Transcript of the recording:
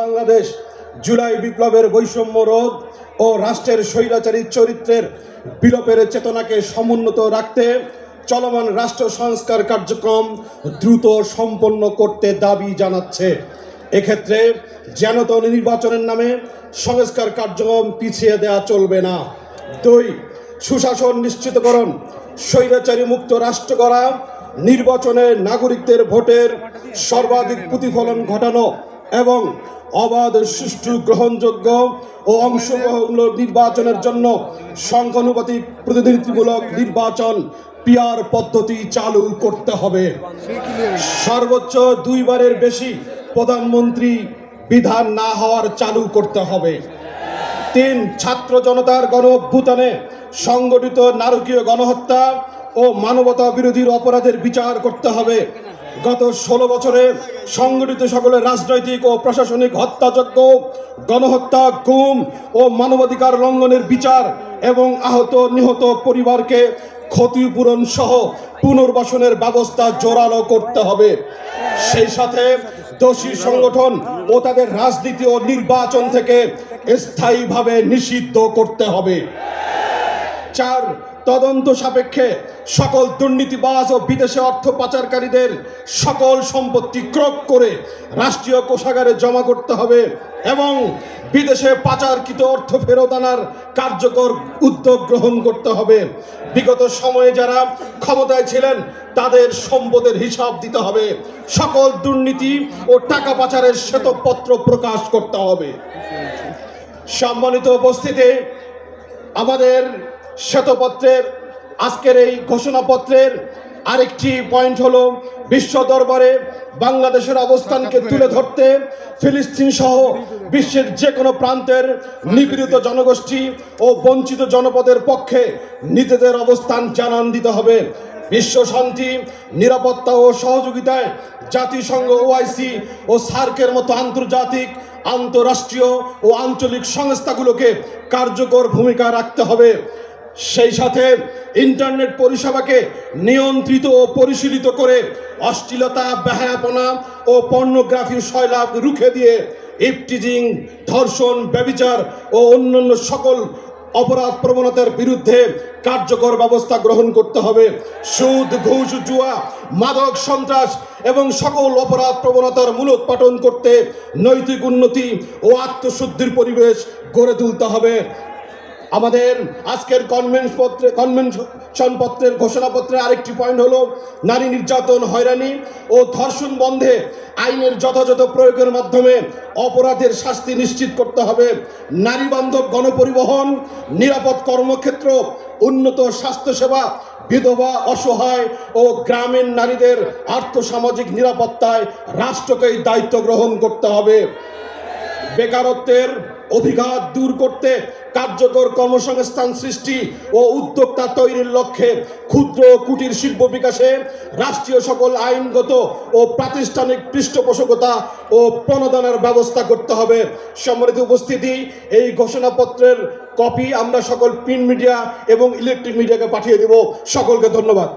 বাংলাদেশ জুলাই বিপ্লবের বৈষম্য রোধ ও রাষ্ট্রের স্বৈরাচারী চরিত্রের বিলোপের চেতনাকে সমুন্নত রাখতে চলমান রাষ্ট্র সংস্কার কার্যক্রম দ্রুত সম্পন্ন করতে দাবি জানাচ্ছে। এক্ষেত্রে যেনতো নির্বাচনের নামে সংস্কার কার্যক্রম পিছিয়ে দেওয়া চলবে না। 2. সুশাসন নিশ্চিতকরণ, স্বৈরাচারী মুক্ত রাষ্ট্র গড়া, নির্বাচনে নাগরিকদের ভোটের সর্বাধিক প্রতিফলন ঘটানো এবং অবাধ, সুষ্ঠু, গ্রহণযোগ্য ও অংশগ্রহণমূলক নির্বাচনের জন্য সংখ্যানুপাতিক প্রতিনিধিত্বমূলক নির্বাচন পিআর পদ্ধতি চালু করতে হবে। সর্বোচ্চ 2 বারের বেশি প্রধানমন্ত্রী বিধান না হওয়ার চালু করতে হবে। 3. ছাত্র জনতার গণ অভ্যুত্থানে সংগঠিত নারকীয় গণহত্যা ও মানবতা বিরোধীর অপরাধের বিচার করতে হবে। গত 16 বছরে সংগঠিত সকলের রাজনৈতিক ও প্রশাসনিক হত্যাযজ্ঞ, গণহত্যা, গুম ও মানবাধিকার লঙ্ঘনের বিচার এবং আহত নিহত পরিবারকে ক্ষতিপূরণ সহ পুনর্বাসনের ব্যবস্থা জোরালো করতে হবে। সেই সাথে দোষী সংগঠন ও তাদের রাজনীতি ও নির্বাচন থেকে স্থায়ীভাবে নিষিদ্ধ করতে হবে। 4. তদন্ত সাপেক্ষে সকল দুর্নীতিবাজ ও বিদেশে অর্থ পাচারকারীদের সকল সম্পত্তি ক্রয় করে রাষ্ট্রীয় কোষাগারে জমা করতে হবে এবং বিদেশে পাচারকৃত অর্থ ফেরত আনার কার্যকর উদ্যোগ গ্রহণ করতে হবে। বিগত সময়ে যারা ক্ষমতায় ছিলেন তাদের সম্পদের হিসাব দিতে হবে। সকল দুর্নীতি ও টাকা পাচারের শ্বেতপত্র প্রকাশ করতে হবে। সম্মানিত উপস্থিতি, আমাদের শ্বেতপত্রের আজকের এই ঘোষণাপত্রের আরেকটি পয়েন্ট হলো বিশ্ব দরবারে বাংলাদেশের অবস্থানকে তুলে ধরতে ফিলিস্তিন সহ বিশ্বের যে কোনো প্রান্তের নিপীড়িত জনগোষ্ঠী ও বঞ্চিত জনপদের পক্ষে নিজেদের অবস্থান জানান দিতে হবে। বিশ্ব শান্তি, নিরাপত্তা ও সহযোগিতায় জাতিসংঘ, ওআইসি ও সার্কের মতো আন্তর্জাতিক, আন্তঃরাষ্ট্রীয় ও আঞ্চলিক সংস্থাগুলোকে কার্যকর ভূমিকা রাখতে হবে। সেই সাথে ইন্টারনেট পরিষেবাকে নিয়ন্ত্রিত ও পরিশীলিত করে অশ্লীলতা, বেহায়াপনা ও পর্নোগ্রাফির সয়লাভ রুখে দিয়ে ইফটিজিং, ধর্ষণ, ব্যভিচার ও অন্যান্য সকল অপরাধ প্রবণতার বিরুদ্ধে কার্যকর ব্যবস্থা গ্রহণ করতে হবে। সুদ, ঘুষ, জুয়া, মাদক, সন্ত্রাস এবং সকল অপরাধ প্রবণতার মূলোৎপাটন করতে নৈতিক উন্নতি ও আত্মশুদ্ধির পরিবেশ গড়ে তুলতে হবে। আমাদের আজকের কনভেনশন পত্রের ঘোষণাপত্রের আরেকটি পয়েন্ট হলো নারী নির্যাতন, হয়রানি ও ধর্ষণ বন্ধে আইনের যথাযথ প্রয়োগের মাধ্যমে অপরাধের শাস্তি নিশ্চিত করতে হবে। নারী বান্ধব গণপরিবহন, নিরাপদ কর্মক্ষেত্র, উন্নত স্বাস্থ্যসেবা, বিধবা, অসহায় ও গ্রামীণ নারীদের আর্থসামাজিক নিরাপত্তায় রাষ্ট্রকেই দায়িত্ব গ্রহণ করতে হবে। বেকারত্বের অভিঘাত দূর করতে কার্যকর কর্মসংস্থান সৃষ্টি ও উদ্যোক্তা তৈরির লক্ষ্যে ক্ষুদ্র ও কুটির শিল্প বিকাশে রাষ্ট্রীয় সকল আইনগত ও প্রাতিষ্ঠানিক পৃষ্ঠপোষকতা ও প্রণোদনার ব্যবস্থা করতে হবে। সম্মানিত উপস্থিতি, এই ঘোষণাপত্রের কপি আমরা সকল প্রিন্ট মিডিয়া এবং ইলেকট্রিক মিডিয়াকে পাঠিয়ে দেব। সকলকে ধন্যবাদ।